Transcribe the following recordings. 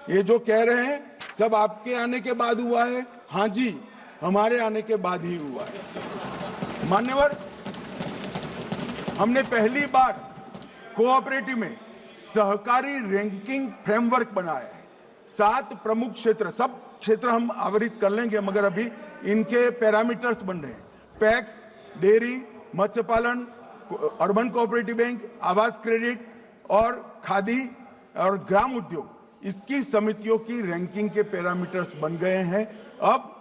ये जो कह रहे हैं सब आपके आने के बाद हुआ है, हाँ जी, हमारे आने के बाद ही हुआ है। मान्यवर, हमने पहली बार कोऑपरेटिव में सहकारी रैंकिंग फ्रेमवर्क बनाया है। 7 प्रमुख क्षेत्र, सब क्षेत्र हम आवरित कर लेंगे, मगर अभी इनके पैरामीटर्स बन रहे हैं। पैक्स, डेयरी, मत्स्य पालन, अर्बन कोऑपरेटिव बैंक, आवास क्रेडिट और खादी और ग्राम उद्योग, इसकी समितियों की रैंकिंग के पैरामीटर्स बन गए हैं। अब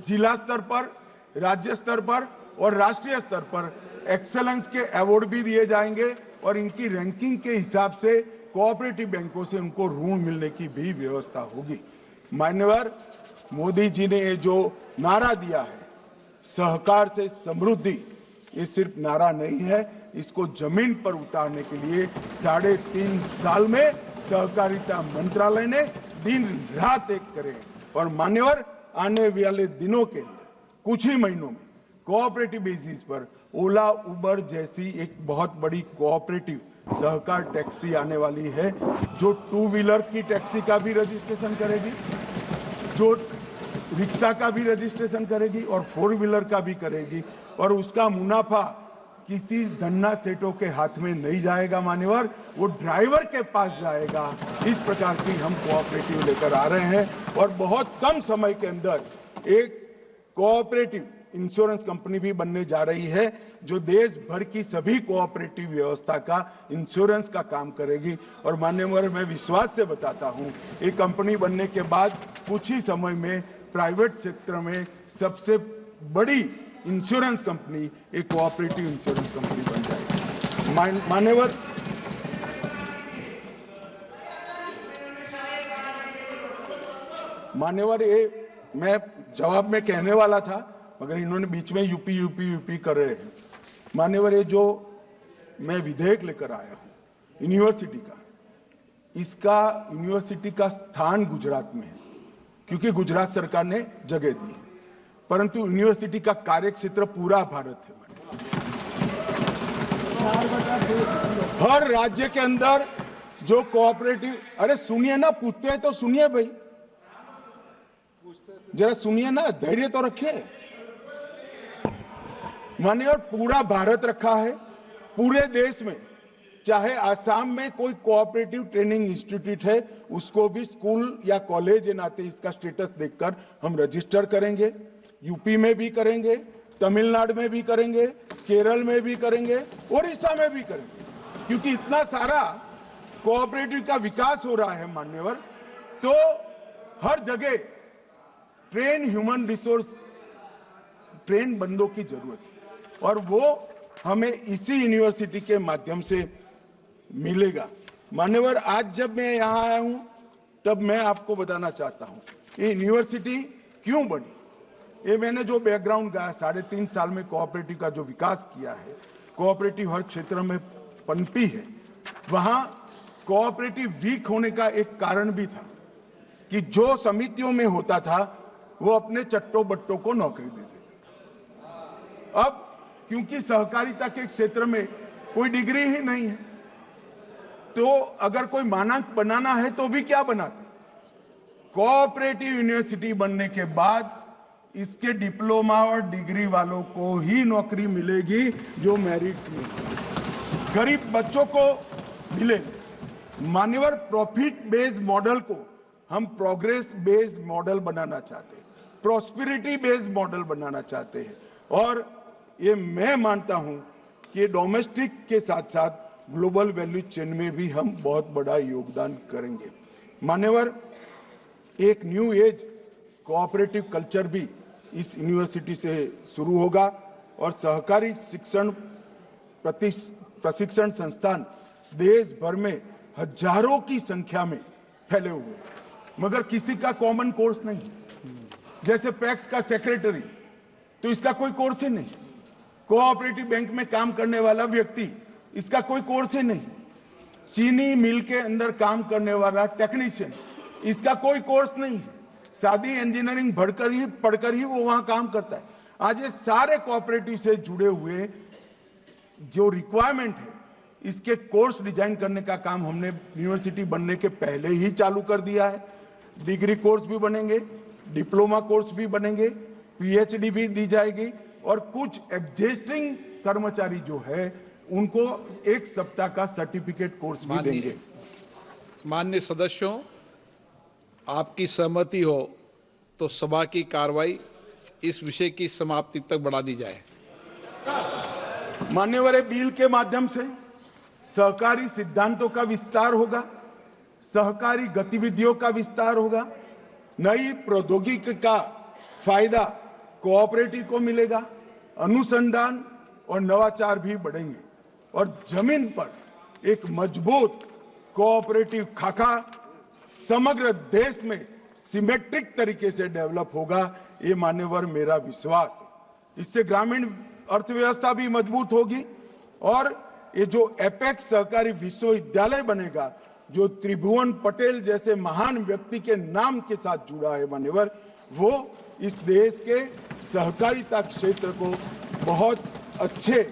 जिला स्तर पर, राज्य स्तर पर और राष्ट्रीय स्तर पर एक्सेलेंस के अवार्ड भी दिए जाएंगे और इनकी रैंकिंग के हिसाब से कोऑपरेटिव बैंकों से उनको ऋण मिलने की भी व्यवस्था होगी। मान्यवर, मोदी जी ने ये जो नारा दिया है, सहकार से समृद्धि, ये सिर्फ नारा नहीं है, इसको जमीन पर उतारने के लिए 3.5 साल में सहकारिता मंत्रालय ने दिन रात एक करे। और मान्यवर, आने वाले दिनों के अंदर, कुछ ही महीनों में कोऑपरेटिव बेसिस पर ओला, उबर जैसी एक बहुत बड़ी कोऑपरेटिव सहकार टैक्सी आने वाली है, जो 2 व्हीलर की टैक्सी का भी रजिस्ट्रेशन करेगी, जो रिक्शा का भी रजिस्ट्रेशन करेगी और 4 व्हीलर का भी करेगी, और उसका मुनाफा किसी धन्ना सेठों के हाथ में नहीं जाएगा मान्यवर, वो ड्राइवर के पास जाएगा। इस प्रकार की हम कोऑपरेटिव लेकर आ रहे हैं और बहुत कम समय के अंदर एक कोऑपरेटिव इंश्योरेंस कंपनी भी बनने जा रही है, जो देश भर की सभी कोऑपरेटिव व्यवस्था का इंश्योरेंस का काम करेगी। और मान्यवर, मैं विश्वास से बताता हूं, ये कंपनी बनने के बाद कुछ ही समय में प्राइवेट सेक्टर में सबसे बड़ी इंश्योरेंस कंपनी एक कोऑपरेटिव इंश्योरेंस कंपनी बन जाएगी। मान्यवर, ये मैं जवाब में कहने वाला था, मगर इन्होंने बीच में यूपी कर रहे हैं। मान्यवर, ये जो मैं विधेयक लेकर आया हूं यूनिवर्सिटी का, इसका यूनिवर्सिटी का स्थान गुजरात में है, क्योंकि गुजरात सरकार ने जगह दी है, परंतु यूनिवर्सिटी का कार्यक्षेत्र पूरा भारत है। हर राज्य के अंदर जो कोऑपरेटिव, अरे सुनिए ना, पूछते हैं तो सुनिए भाई, जरा सुनिए ना, धैर्य तो रखिए। मान्यवर, पूरा भारत रखा है, पूरे देश में, चाहे आसाम में कोई कोऑपरेटिव ट्रेनिंग इंस्टीट्यूट है, उसको भी स्कूल या कॉलेज के नाते इसका स्टेटस देखकर हम रजिस्टर करेंगे। यूपी में भी करेंगे, तमिलनाडु में भी करेंगे, केरल में भी करेंगे, उड़ीसा में भी करेंगे, क्योंकि इतना सारा कोऑपरेटिव का विकास हो रहा है मान्यवर, तो हर जगह ट्रेन ह्यूमन रिसोर्स, ट्रेन बंदों की जरूरत है, और वो हमें इसी यूनिवर्सिटी के माध्यम से मिलेगा। मान्यवर, आज जब मैं यहाँ आया हूं, तब मैं आपको बताना चाहता हूं ये यूनिवर्सिटी क्यों बनी। ये मैंने जो बैकग्राउंड गाया, 3.5 साल में कोऑपरेटिव का जो विकास किया है, कोऑपरेटिव हर क्षेत्र में पनपी है। वहां कोऑपरेटिव वीक होने का एक कारण भी था कि जो समितियों में होता था वो अपने चट्टों बट्टों को नौकरी दे देते। अब क्योंकि सहकारिता के क्षेत्र में कोई डिग्री ही नहीं है, तो अगर कोई मानक बनाना है तो भी क्या बनाते। कोऑपरेटिव यूनिवर्सिटी बनने के बाद इसके डिप्लोमा और डिग्री वालों को ही नौकरी मिलेगी, जो मेरिट्स में गरीब बच्चों को मिलेगी। मान्यवर, प्रॉफिट बेस्ड मॉडल को हम प्रोग्रेस बेस्ड मॉडल बनाना चाहते हैं, प्रॉस्पेरिटी बेस्ड मॉडल बनाना चाहते हैं, और ये मैं मानता हूं कि डोमेस्टिक के साथ साथ ग्लोबल वैल्यू चेन में भी हम बहुत बड़ा योगदान करेंगे। मान्यवर, एक न्यू एज कोऑपरेटिव कल्चर भी इस यूनिवर्सिटी से शुरू होगा, और सहकारी शिक्षण प्रशिक्षण संस्थान देश भर में हजारों की संख्या में फैले हुए हैं, मगर किसी का कॉमन कोर्स नहीं। जैसे पैक्स का सेक्रेटरी, तो इसका कोई कोर्स ही नहीं। कोऑपरेटिव बैंक में काम करने वाला व्यक्ति, इसका कोई कोर्स ही नहीं। चीनी मिल के अंदर काम करने वाला टेक्नीशियन, इसका कोई कोर्स नहीं। सादी इंजीनियरिंग पढ़कर ही वो वहां काम करता है। आज ये सारे कोऑपरेटिव से जुड़े हुए जो रिक्वायरमेंट है, इसके कोर्स डिजाइन करने का काम हमने यूनिवर्सिटी बनने के पहले ही चालू कर दिया है। डिग्री कोर्स भी बनेंगे, डिप्लोमा कोर्स भी बनेंगे, पीएचडी भी दी जाएगी और कुछ एग्जिस्टिंग कर्मचारी जो है उनको 1 सप्ताह का सर्टिफिकेट कोर्स भी देंगे। माननीय सदस्यों, आपकी सहमति हो तो सभा की कार्रवाई इस विषय की समाप्ति तक बढ़ा दी जाए। मान्यवर, बिल के माध्यम से सहकारी सिद्धांतों का विस्तार होगा, सहकारी गतिविधियों का विस्तार होगा, नई प्रौद्योगिकी का फायदा कोऑपरेटिव को मिलेगा, अनुसंधान और नवाचार भी बढ़ेंगे और जमीन पर एक मजबूत कोऑपरेटिव खाका समग्र देश में सिमेट्रिक तरीके से डेवलप होगा। ये मान्यवर मेरा विश्वास है। इससे ग्रामीण अर्थव्यवस्था भी मजबूत होगी और ये जो एपेक्स सहकारी विश्वविद्यालय बनेगा, जो त्रिभुवन पटेल जैसे महान व्यक्ति के नाम के साथ जुड़ा है मान्यवर, वो इस देश के सहकारिता क्षेत्र को बहुत अच्छे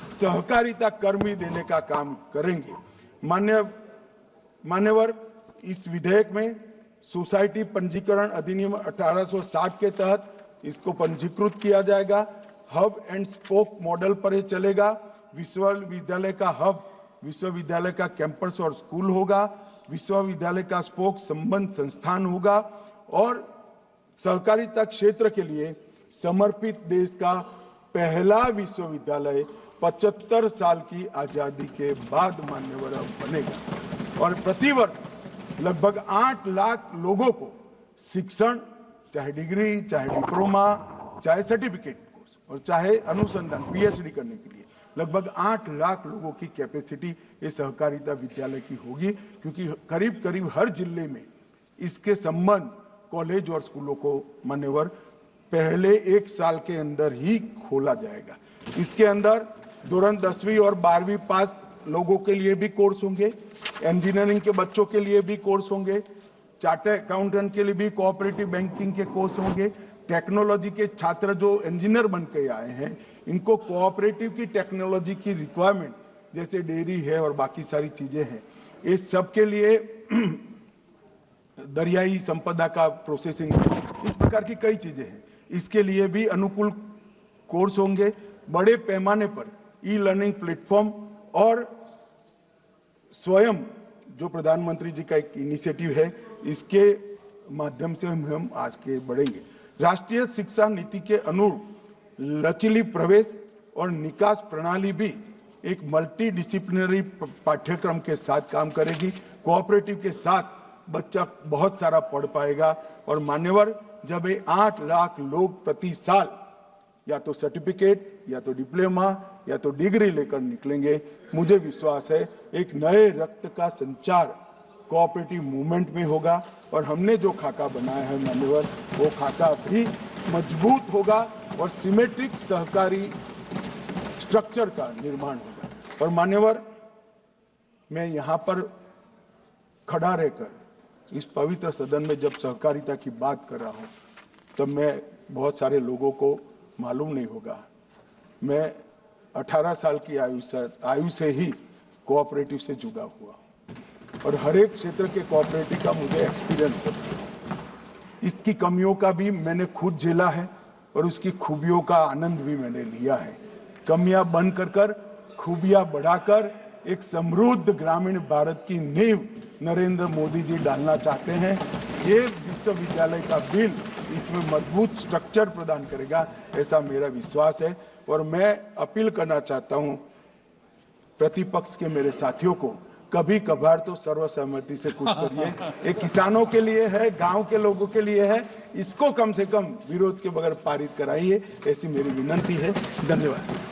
सहकारिता कर्मी देने का काम करेंगे। मान्यवर, इस विधेयक में सोसाइटी पंजीकरण अधिनियम 1860 के तहत इसको पंजीकृत किया जाएगा। हब एंड स्पोक मॉडल पर ये चलेगा। विश्वविद्यालय का हब विश्वविद्यालय का कैंपस और स्कूल होगा, विश्वविद्यालय का स्पोक संबंध संस्थान होगा और सहकारिता क्षेत्र के लिए समर्पित देश का पहला विश्वविद्यालय 75 साल की आजादी के बाद मान्यवर बनेगा और प्रतिवर्ष लगभग 8 लाख लोगों को शिक्षण, चाहे डिग्री, चाहे डिप्लोमा, चाहे सर्टिफिकेट कोर्स और चाहे अनुसंधान पीएचडी करने के लिए लगभग 8 लाख लोगों की कैपेसिटी ये सहकारिता विद्यालय की होगी, क्योंकि करीब करीब हर जिले में इसके संबंध कॉलेज और स्कूलों को मान्यवर पहले 1 साल के अंदर ही खोला जाएगा। इसके अंदर तुरंत 10वीं और 12वीं पास लोगों के लिए भी कोर्स होंगे, इंजीनियरिंग के बच्चों के लिए भी कोर्स होंगे, चार्टर्ड अकाउंटेंट के लिए भी कोऑपरेटिव बैंकिंग के कोर्स होंगे, टेक्नोलॉजी के छात्र जो इंजीनियर बन के आए हैं इनको कोऑपरेटिव की टेक्नोलॉजी की रिक्वायरमेंट जैसे डेयरी है और बाकी सारी चीजें हैं, ये सब के लिए दरियाई संपदा का प्रोसेसिंग, इस प्रकार की कई चीजें हैं, इसके लिए भी अनुकूल कोर्स होंगे। बड़े पैमाने पर ई लर्निंग प्लेटफॉर्म और स्वयं जो प्रधानमंत्री जी का एक इनिशिएटिव है, इसके माध्यम से हम आज के बढ़ेंगे। राष्ट्रीय शिक्षा नीति के अनुरूप लचीली प्रवेश और निकास प्रणाली भी एक मल्टी डिसिप्लिनरी पाठ्यक्रम के साथ काम करेगी। कोऑपरेटिव के साथ बच्चा बहुत सारा पढ़ पाएगा और मान्यवर जब ये 8 लाख लोग प्रति साल या तो सर्टिफिकेट या तो डिप्लोमा या तो डिग्री लेकर निकलेंगे, मुझे विश्वास है एक नए रक्त का संचार कोऑपरेटिव मूवमेंट में होगा और हमने जो खाका बनाया है मान्यवर, वो खाका भी मजबूत होगा और सिमेट्रिक सहकारी स्ट्रक्चर का निर्माण होगा। और मान्यवर, मैं यहाँ पर खड़ा रहकर इस पवित्र सदन में जब सहकारिता की बात कर रहा हूँ तब मैं बहुत सारे लोगों को मालूम नहीं होगा, मैं 18 साल की आयु से ही कोऑपरेटिव से जुड़ा हुआ और हर एक क्षेत्र के कोऑपरेटिव का मुझे एक्सपीरियंस है। इसकी कमियों का भी मैंने खुद झेला है और उसकी खूबियों का आनंद भी मैंने लिया है। कमियां बंद कर खूबियां बढ़ाकर एक समृद्ध ग्रामीण भारत की नींव नरेंद्र मोदी जी डालना चाहते हैं। ये विश्वविद्यालय का बिल इसमें मजबूत स्ट्रक्चर प्रदान करेगा, ऐसा मेरा विश्वास है। और मैं अपील करना चाहता हूं प्रतिपक्ष के मेरे साथियों को, कभी कभार तो सर्वसम्मति से कुछ करिए। ये किसानों के लिए है, गांव के लोगों के लिए है, इसको कम से कम विरोध के बगैर पारित कराइए, ऐसी मेरी विनती है। धन्यवाद।